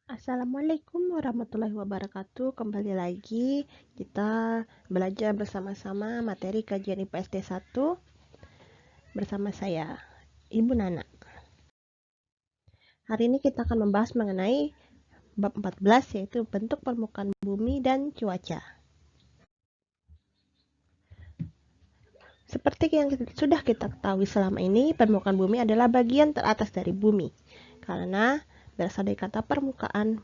Assalamualaikum warahmatullahi wabarakatuh. Kembali lagi kita belajar bersama-sama materi kajian IPS D1 bersama saya, Ibu Nana. Hari ini kita akan membahas mengenai bab 14, yaitu bentuk permukaan bumi dan cuaca. Seperti yang sudah kita ketahui selama ini, permukaan bumi adalah bagian teratas dari bumi. Karena berasal dari kata permukaan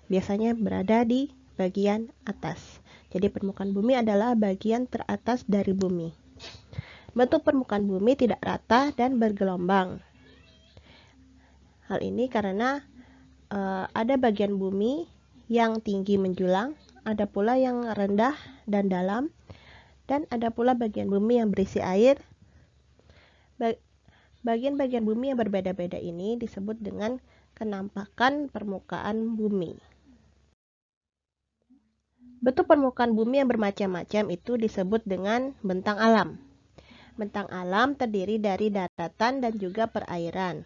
biasanya berada di bagian atas. Jadi permukaan bumi adalah bagian teratas dari bumi. Bentuk permukaan bumi tidak rata dan bergelombang. Hal ini karena ada bagian bumi yang tinggi menjulang, ada pula yang rendah dan dalam, dan ada pula bagian bumi yang berisi air. Bagian-bagian bumi yang berbeda-beda ini disebut dengan kenampakan permukaan bumi. Bentuk permukaan bumi yang bermacam-macam itu disebut dengan bentang alam. Bentang alam terdiri dari daratan dan juga perairan.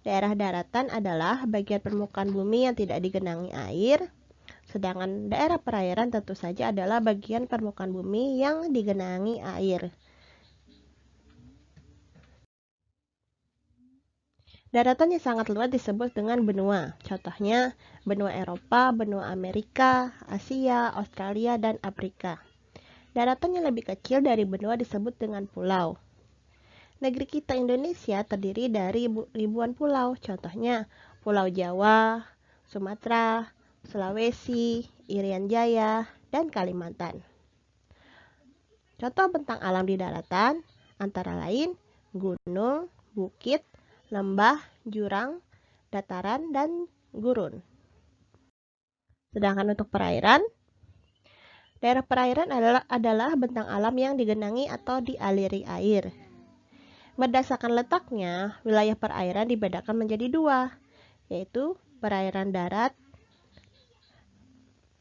Daerah daratan adalah bagian permukaan bumi yang tidak digenangi air, sedangkan daerah perairan tentu saja adalah bagian permukaan bumi yang digenangi air. Daratan yang sangat luas disebut dengan benua. Contohnya, benua Eropa, benua Amerika, Asia, Australia, dan Afrika. Daratan yang lebih kecil dari benua disebut dengan pulau. Negeri kita Indonesia terdiri dari ribuan pulau. Contohnya, Pulau Jawa, Sumatera, Sulawesi, Irian Jaya, dan Kalimantan. Contoh bentang alam di daratan antara lain gunung, bukit, lembah, jurang, dataran, dan gurun. Sedangkan untuk perairan, daerah perairan adalah bentang alam yang digenangi atau dialiri air. Berdasarkan letaknya, wilayah perairan dibedakan menjadi dua, yaitu perairan darat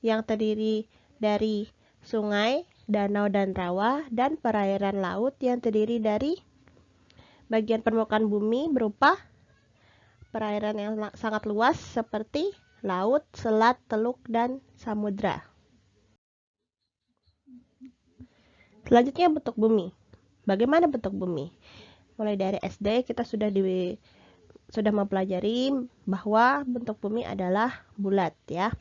yang terdiri dari sungai, danau, dan rawa, dan perairan laut yang terdiri dari bagian permukaan bumi berupa perairan yang sangat luas seperti laut, selat, teluk, dan samudra. Selanjutnya bentuk bumi. Bagaimana bentuk bumi? Mulai dari SD kita sudah mempelajari bahwa bentuk bumi adalah bulat ya.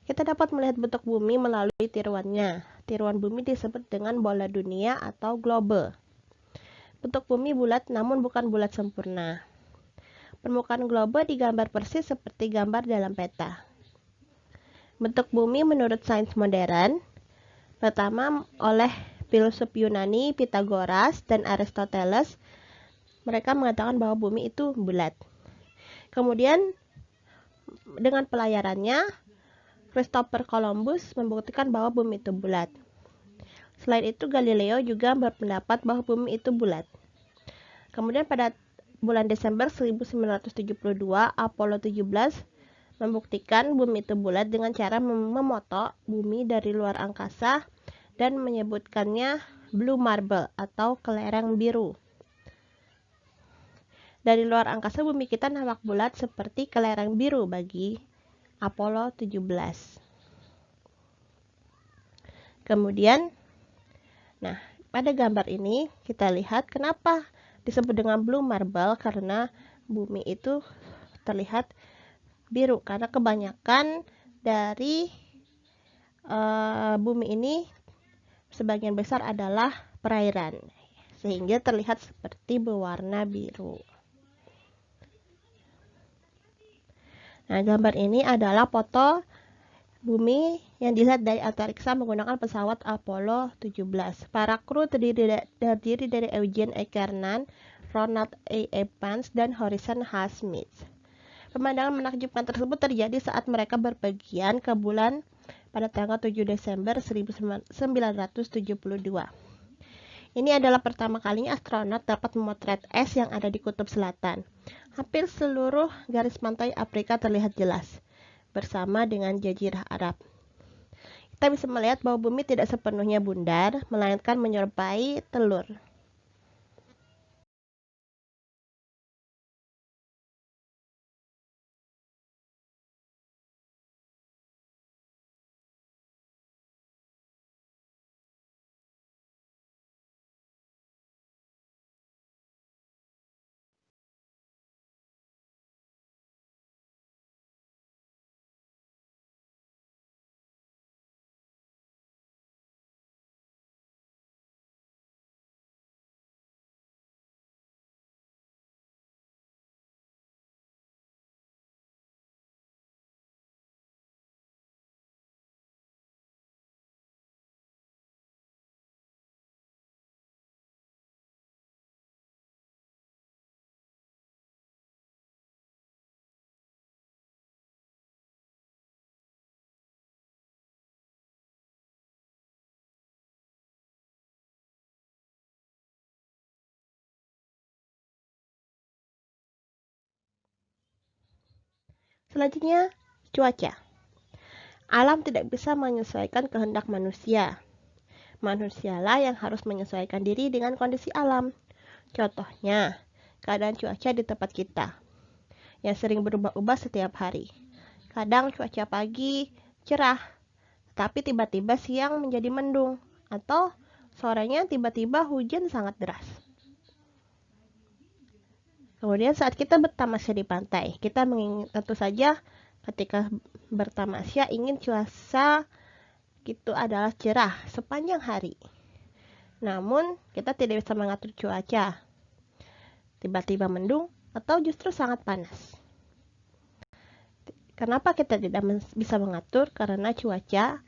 Kita dapat melihat bentuk bumi melalui tiruannya. Tiruan bumi disebut dengan bola dunia atau globe. Bentuk bumi bulat namun bukan bulat sempurna. Permukaan globe digambar persis seperti gambar dalam peta. Bentuk bumi menurut sains modern, pertama oleh filsuf Yunani Pythagoras dan Aristoteles, mereka mengatakan bahwa bumi itu bulat. Kemudian dengan pelayarannya, Christopher Columbus membuktikan bahwa bumi itu bulat. Selain itu, Galileo juga berpendapat bahwa bumi itu bulat. Kemudian pada bulan Desember 1972, Apollo 17 membuktikan bumi itu bulat dengan cara memoto bumi dari luar angkasa dan menyebutkannya blue marble atau kelereng biru. Dari luar angkasa bumi kita nampak bulat seperti kelereng biru bagi Apollo 17. Kemudian, pada gambar ini kita lihat kenapa disebut dengan blue marble, karena bumi itu terlihat biru karena kebanyakan dari bumi ini sebagian besar adalah perairan sehingga terlihat seperti berwarna biru. Nah, gambar ini adalah foto bumi yang dilihat dari antariksa menggunakan pesawat Apollo 17. Para kru terdiri dari Eugene E. Cernan, Ronald A. Evans, dan Harrison H. Smith. Pemandangan menakjubkan tersebut terjadi saat mereka berpergian ke bulan pada tanggal 7 Desember 1972. Ini adalah pertama kalinya astronot dapat memotret es yang ada di kutub selatan. Hampir seluruh garis pantai Afrika terlihat jelas, bersama dengan Jazirah Arab. Kita bisa melihat bahwa bumi tidak sepenuhnya bundar, melainkan menyerupai telur. Selanjutnya, cuaca. Alam tidak bisa menyesuaikan kehendak manusia. Manusialah yang harus menyesuaikan diri dengan kondisi alam. Contohnya, keadaan cuaca di tempat kita yang sering berubah-ubah setiap hari. Kadang cuaca pagi cerah, tapi tiba-tiba siang menjadi mendung, atau sorenya tiba-tiba hujan sangat deras. Kemudian saat kita bertamasya di pantai, kita tentu saja ketika bertamasya ingin cuaca itu adalah cerah sepanjang hari. Namun, kita tidak bisa mengatur cuaca. Tiba-tiba mendung atau justru sangat panas. Kenapa kita tidak bisa mengatur? Karena cuaca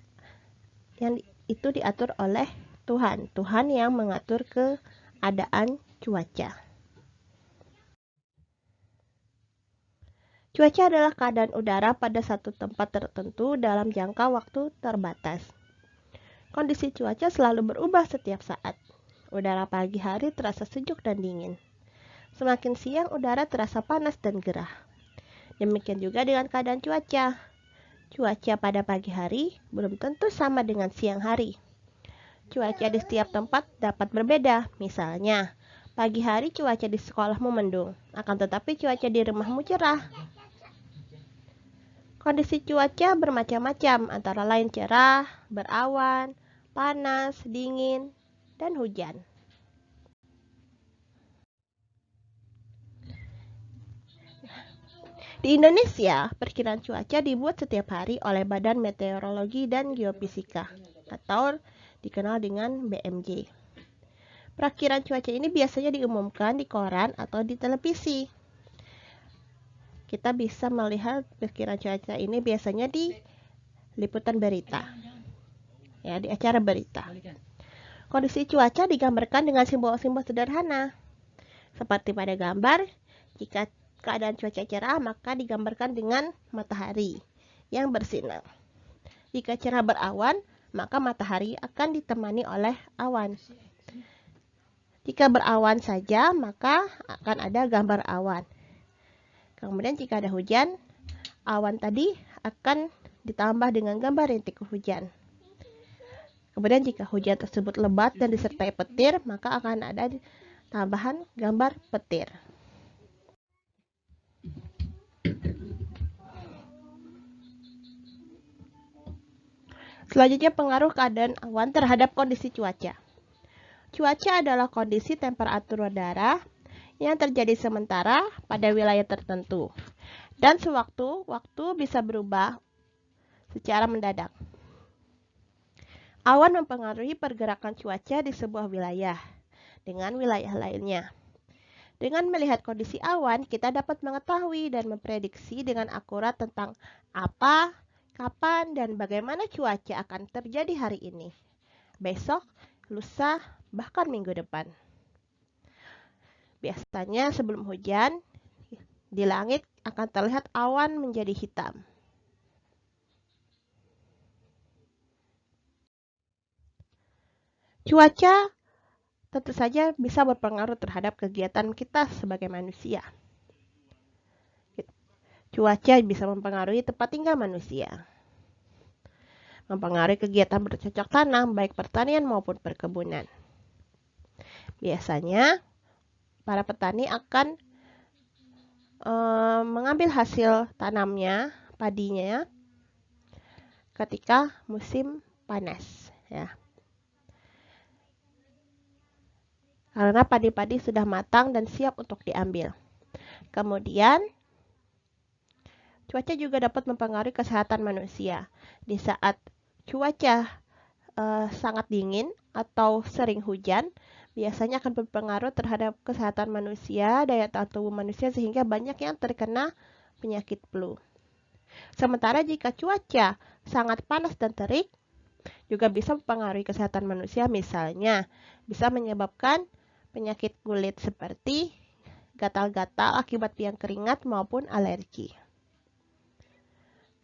yang itu diatur oleh Tuhan. Tuhan yang mengatur keadaan cuaca. Cuaca adalah keadaan udara pada satu tempat tertentu dalam jangka waktu terbatas. Kondisi cuaca selalu berubah setiap saat. Udara pagi hari terasa sejuk dan dingin. Semakin siang udara terasa panas dan gerah. Demikian juga dengan keadaan cuaca. Cuaca pada pagi hari belum tentu sama dengan siang hari. Cuaca di setiap tempat dapat berbeda. Misalnya, pagi hari cuaca di sekolahmu mendung, akan tetapi cuaca di rumahmu cerah. Kondisi cuaca bermacam-macam, antara lain cerah, berawan, panas, dingin, dan hujan. Di Indonesia, perkiraan cuaca dibuat setiap hari oleh Badan Meteorologi dan Geofisika atau dikenal dengan BMJ. Perkiraan cuaca ini biasanya diumumkan di koran atau di televisi. Kita bisa melihat perkiraan cuaca ini biasanya di liputan berita. Ya, di acara berita. Kondisi cuaca digambarkan dengan simbol-simbol sederhana. Seperti pada gambar, jika keadaan cuaca cerah maka digambarkan dengan matahari yang bersinar. Jika cerah berawan, maka matahari akan ditemani oleh awan. Jika berawan saja, maka akan ada gambar awan. Kemudian jika ada hujan, awan tadi akan ditambah dengan gambar rintik hujan. Kemudian jika hujan tersebut lebat dan disertai petir, maka akan ada tambahan gambar petir. Selanjutnya, pengaruh keadaan awan terhadap kondisi cuaca. Cuaca adalah kondisi temperatur udara yang terjadi sementara pada wilayah tertentu dan sewaktu-waktu bisa berubah secara mendadak. Awan mempengaruhi pergerakan cuaca di sebuah wilayah dengan wilayah lainnya. Dengan melihat kondisi awan, kita dapat mengetahui dan memprediksi dengan akurat tentang apa, kapan, dan bagaimana cuaca akan terjadi hari ini, besok, lusa, bahkan minggu depan. Biasanya sebelum hujan, di langit akan terlihat awan menjadi hitam. Cuaca tentu saja bisa berpengaruh terhadap kegiatan kita sebagai manusia. Cuaca bisa mempengaruhi tempat tinggal manusia, mempengaruhi kegiatan bercocok tanam, baik pertanian maupun perkebunan. Biasanya, para petani akan mengambil hasil tanamnya, padinya, ketika musim panas, ya. Karena padi-padi sudah matang dan siap untuk diambil. Kemudian, cuaca juga dapat mempengaruhi kesehatan manusia. Di saat cuaca sangat dingin atau sering hujan, biasanya akan berpengaruh terhadap kesehatan manusia, daya tahan tubuh manusia, sehingga banyak yang terkena penyakit flu. Sementara jika cuaca sangat panas dan terik, juga bisa mempengaruhi kesehatan manusia, misalnya bisa menyebabkan penyakit kulit seperti gatal-gatal akibat biang keringat maupun alergi.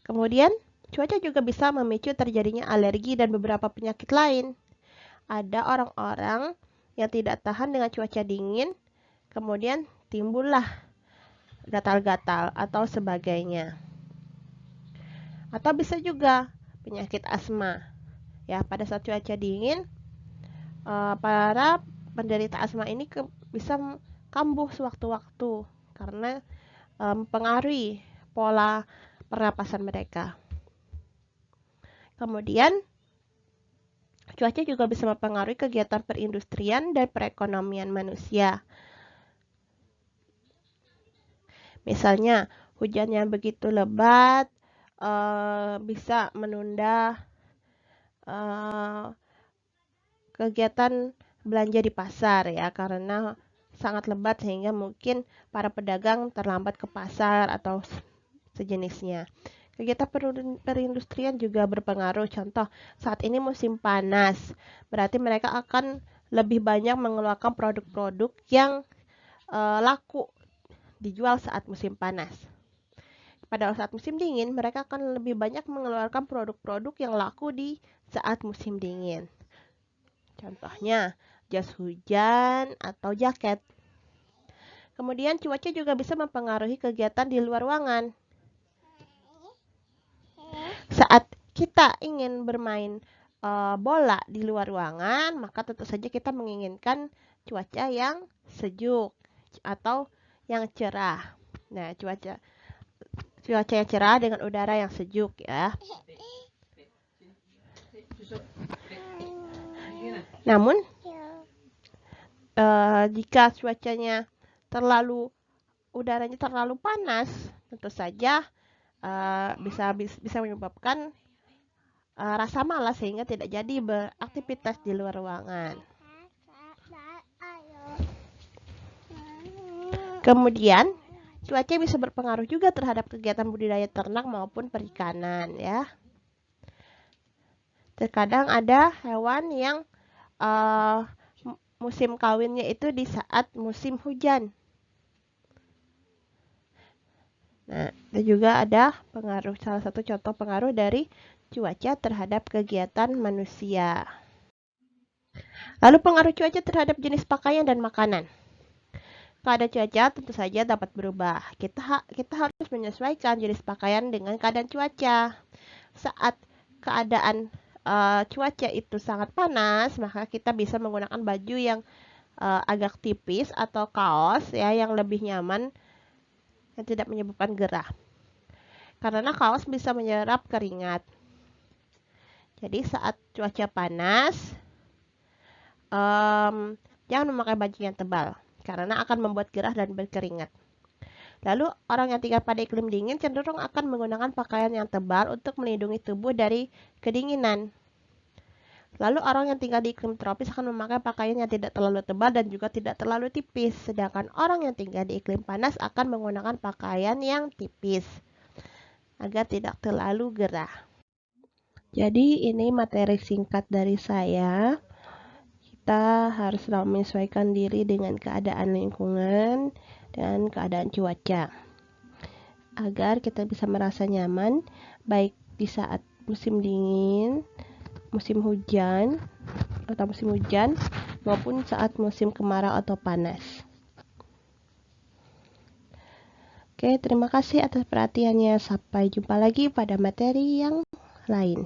Kemudian, cuaca juga bisa memicu terjadinya alergi dan beberapa penyakit lain. Ada orang-orang yang tidak tahan dengan cuaca dingin, kemudian timbullah gatal-gatal atau sebagainya. Atau bisa juga penyakit asma. Ya, pada saat cuaca dingin, para penderita asma ini bisa kambuh sewaktu-waktu karena mempengaruhi pola pernapasan mereka. Kemudian, cuaca juga bisa mempengaruhi kegiatan perindustrian dan perekonomian manusia. Misalnya, hujan yang begitu lebat bisa menunda kegiatan belanja di pasar ya, karena sangat lebat sehingga mungkin para pedagang terlambat ke pasar atau sejenisnya. Kegiatan perindustrian juga berpengaruh. Contoh, saat ini musim panas, berarti mereka akan lebih banyak mengeluarkan produk-produk yang laku dijual saat musim panas. Pada saat musim dingin, mereka akan lebih banyak mengeluarkan produk-produk yang laku di saat musim dingin. Contohnya, jas hujan atau jaket. Kemudian cuaca juga bisa mempengaruhi kegiatan di luar ruangan. Saat kita ingin bermain bola di luar ruangan, maka tentu saja kita menginginkan cuaca yang sejuk atau yang cerah. Nah, cuaca yang cerah dengan udara yang sejuk ya. Namun, jika cuacanya udaranya terlalu panas, tentu saja bisa menyebabkan rasa malas sehingga tidak jadi beraktivitas di luar ruangan. Kemudian, cuaca bisa berpengaruh juga terhadap kegiatan budidaya ternak maupun perikanan ya. Terkadang ada hewan yang musim kawinnya itu di saat musim hujan. Nah, dan juga ada pengaruh, salah satu contoh pengaruh dari cuaca terhadap kegiatan manusia. Lalu pengaruh cuaca terhadap jenis pakaian dan makanan. Keadaan cuaca tentu saja dapat berubah. Kita harus menyesuaikan jenis pakaian dengan keadaan cuaca. Saat keadaan cuaca itu sangat panas, maka kita bisa menggunakan baju yang agak tipis atau kaos ya yang lebih nyaman yang tidak menyebabkan gerah. Karena kaos bisa menyerap keringat. Jadi saat cuaca panas, jangan memakai baju yang tebal karena akan membuat gerah dan berkeringat. Lalu orang yang tinggal pada iklim dingin cenderung akan menggunakan pakaian yang tebal untuk melindungi tubuh dari kedinginan. Lalu orang yang tinggal di iklim tropis akan memakai pakaian yang tidak terlalu tebal dan juga tidak terlalu tipis. Sedangkan orang yang tinggal di iklim panas akan menggunakan pakaian yang tipis agar tidak terlalu gerah. Jadi ini materi singkat dari saya. Kita harus selalu menyesuaikan diri dengan keadaan lingkungan dan keadaan cuaca agar kita bisa merasa nyaman baik di saat musim dingin, musim hujan maupun saat musim kemarau atau panas. Oke, terima kasih atas perhatiannya. Sampai jumpa lagi pada materi yang lain.